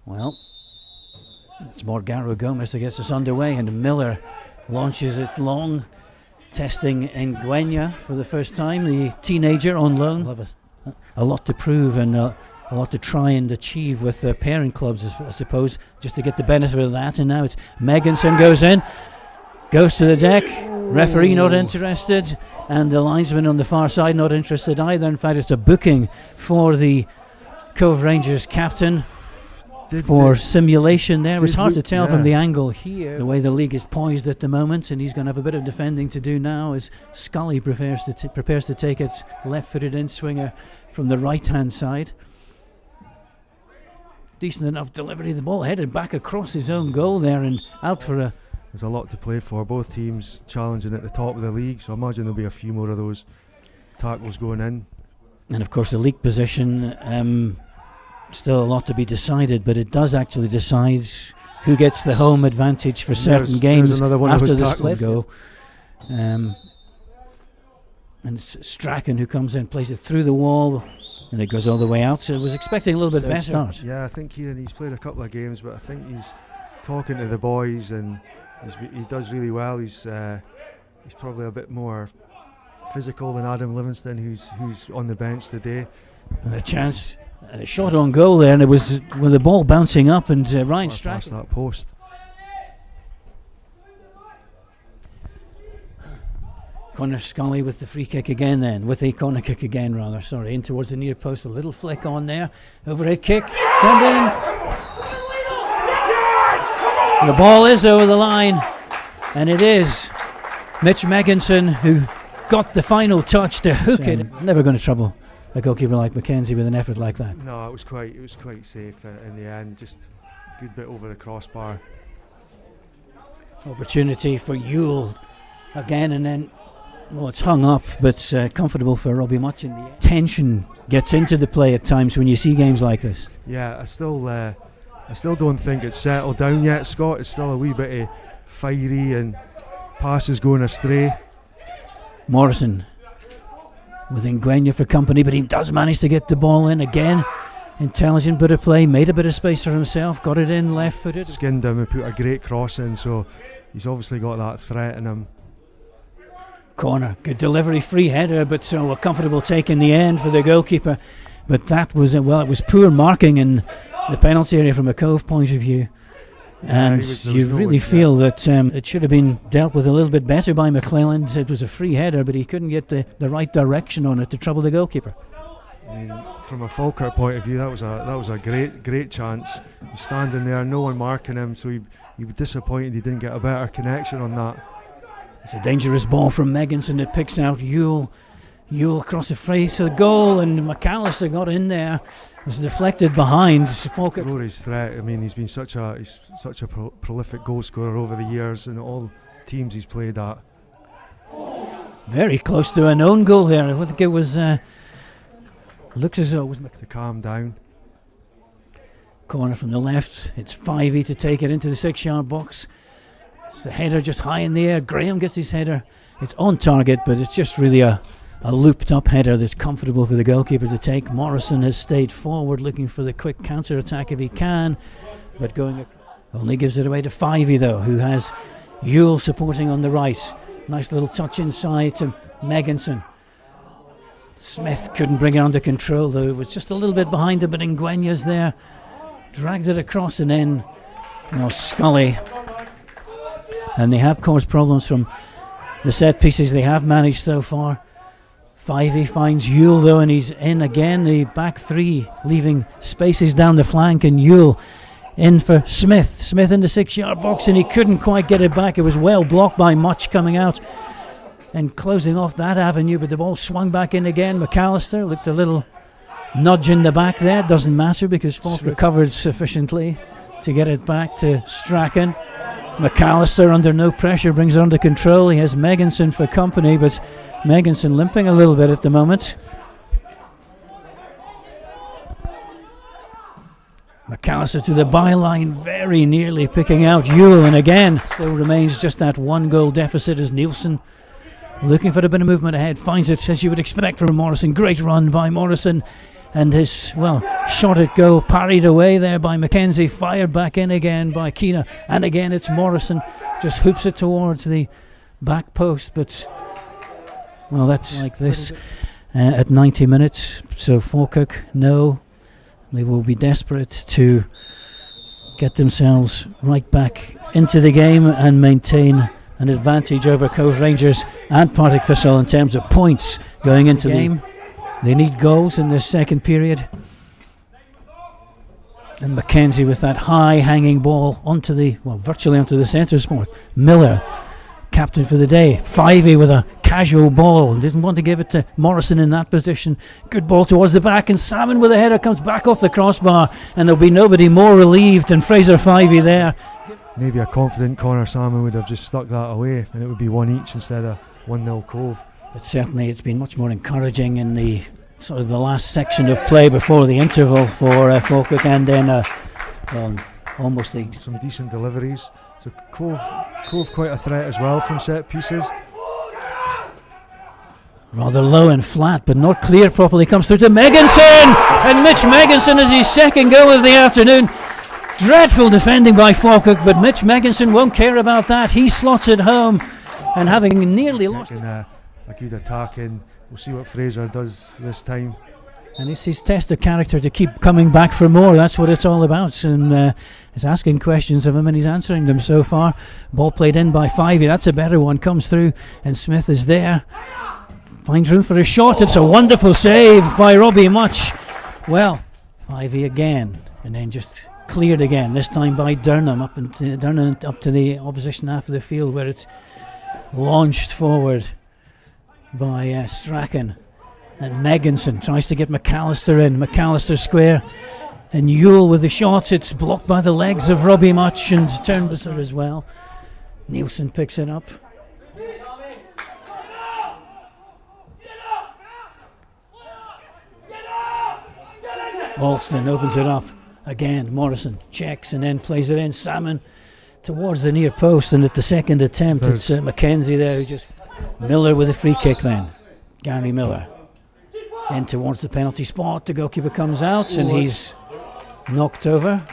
Well, it's Morgaro Gomez that gets us underway, and Miller launches it long, testing Nguenya for the first time, the teenager on loan. We'll have a lot to prove and a lot to try and achieve with parent clubs, I suppose, just to get the benefit of that. And now it's Meganson goes in, goes to the deck. Referee not interested, and the linesman on the far side not interested either. In fact, it's a booking for the Cove Rangers captain for simulation there. It was hard to tell from the angle here, the way the league is poised at the moment, and he's going to have a bit of defending to do now as Scully prepares to take it, left-footed in-swinger from the right-hand side. Decent enough delivery, the ball headed back across his own goal there and out for a... There's a lot to play for, both teams challenging at the top of the league, so I imagine there'll be a few more of those tackles going in. And of course the league position, still a lot to be decided, but it does actually decide who gets the home advantage for certain games after the split go. And it's Strachan who comes in, plays it through the wall, and it goes all the way out. So I was expecting a little bit better start. Yeah, I think he's played a couple of games, but I think he's talking to the boys, and he does really well. He's probably a bit more physical than Adam Livingston, who's on the bench today. And a chance, a shot on goal there, and it was with the ball bouncing up, and Ryan Strachan. That post. Connor Scully with the free kick again then, with the corner kick again rather, sorry, in towards the near post, a little flick on there, overhead kick, and in. The ball is over the line, and it is Mitch Meganson who got the final touch to hook it. Never going to trouble a goalkeeper like Mackenzie with an effort like that. No, it was quite safe in the end, just a good bit over the crossbar. Opportunity for Yule again, and then well, it's hung up, but comfortable for Robbie Much in the end. Tension gets into the play at times when you see games like this. Yeah, I still don't think it's settled down yet, Scott. It's still a wee bit fiery and passes going astray. Morrison with Nguenya for company, but he does manage to get the ball in again. Intelligent bit of play, made a bit of space for himself, got it in left-footed. Skinned him and put a great cross in, so he's obviously got that threat in him. Corner, good delivery, free header, but so a comfortable take in the end for the goalkeeper. But that was, it was poor marking in the penalty area from a Cove point of view. And you really feel that it should have been dealt with a little bit better by McClelland. It was a free header, but he couldn't get the right direction on it to trouble the goalkeeper. I mean, from a Falkirk point of view, that was a great chance. He's standing there, no one marking him, so he was disappointed he didn't get a better connection on that. It's a dangerous ball from Meganson that picks out Yule. Yule across the face of the goal, and McAllister got in there. It was deflected behind. Falkirk. Rory's threat. I mean, he's been such a prolific goal scorer over the years, and all teams he's played at. Very close to an own goal there. I think it was. Looks as though it was to calm down. Corner from the left. It's 5e to take it into the 6-yard box. It's a header just high in the air. Graham gets his header. It's on target, but it's just really a looped up header that's comfortable for the goalkeeper to take. Morrison has stayed forward looking for the quick counter attack if he can, but only gives it away to 5e though, who has Yule supporting on the right. Nice little touch inside to Meganson. Smith couldn't bring it under control though, it was just a little bit behind him, but Nguyenya's there, dragged it across, and then Scully. And they have caused problems from the set pieces they have managed so far. 5e finds Yule though, and he's in again. The back three leaving spaces down the flank, and Yule in for Smith. Smith in the 6-yard box, and he couldn't quite get it back. It was well blocked by Much coming out and closing off that avenue, but the ball swung back in again. McAllister looked a little nudge in the back there. Doesn't matter because Falk recovered sufficiently to get it back to Strachan. McAllister under no pressure brings it under control. He has Meganson for company, but Meganson limping a little bit at the moment. McAllister to the byline, very nearly picking out Yule, and again still remains just that 1-goal deficit as Nielsen looking for a bit of movement ahead, finds it as you would expect from Morrison. Great run by Morrison, and his, well, shot at goal parried away there by Mackenzie, fired back in again by Keena, and again it's Morrison, just hoops it towards the back post, but well, that's like this at 90 minutes. So Falkirk know they will be desperate to get themselves right back into the game and maintain an advantage over Cove Rangers and Partick Thistle in terms of points going into the game. They need goals in this second period. And Mackenzie with that high hanging ball onto the, well, virtually onto the centre spot. Miller, captain for the day. Fivey with a casual ball and didn't want to give it to Morrison in that position. Good ball towards the back, and Salmon with a header comes back off the crossbar, and there'll be nobody more relieved than Fraser Fivey there. Maybe a confident Connor Salmon would have just stuck that away, and it would be 1 each instead of 1-0 Cove. But certainly it's been much more encouraging in the sort of the last section of play before the interval for Falkirk, and then almost some decent deliveries. So Cove quite a threat as well from set pieces. Rather low and flat, but not clear properly. Comes through to Megginson, and Mitch Megginson is his second goal of the afternoon. Dreadful defending by Falkirk, but Mitch Megginson won't care about that. He slots it home, and having nearly lost it. A good attack in. We'll see what Fraser does this time. And it's his test of character to keep coming back for more. That's what it's all about. And he's asking questions of him, and he's answering them so far. Ball played in by Fivey. That's a better one. Comes through, and Smith is there. Finds room for a shot. It's a wonderful save by Robbie Much. Well, Fivey again, and then just cleared again. This time by Durham up to the opposition half of the field, where it's launched forward by Strachan. And Megginson tries to get McAllister in. McAllister square, and Yule with the shot. It's blocked by the legs of Robbie Much and Turnbuser as well. Nielsen picks it up. Alston opens it up again. Morrison checks and then plays it in. Salmon towards the near post, and at the second attempt it's Mackenzie there who just... Miller with a free kick then. Gary Miller in towards the penalty spot. The goalkeeper comes out and he's knocked over.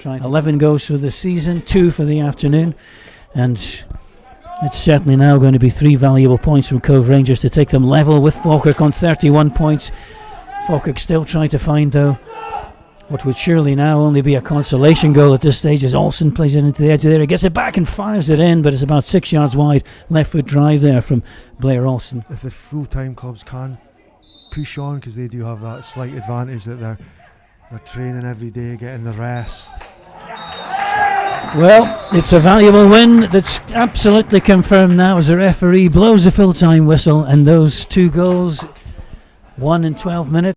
11 goals for the season, 2 for the afternoon, and it's certainly now going to be 3 valuable points from Cove Rangers to take them level with Falkirk on 31 points. Falkirk still trying to find, though, what would surely now only be a consolation goal at this stage, as Olsen plays it into the edge of there. He gets it back and fires it in, but it's about 6 yards wide. Left foot drive there from Blair Olsen. If the full-time clubs can push on, because they do have that slight advantage that they're training every day, getting the rest. Well, it's a valuable win that's absolutely confirmed now as the referee blows the full-time whistle, and those 2 goals, 1 in 12 minutes.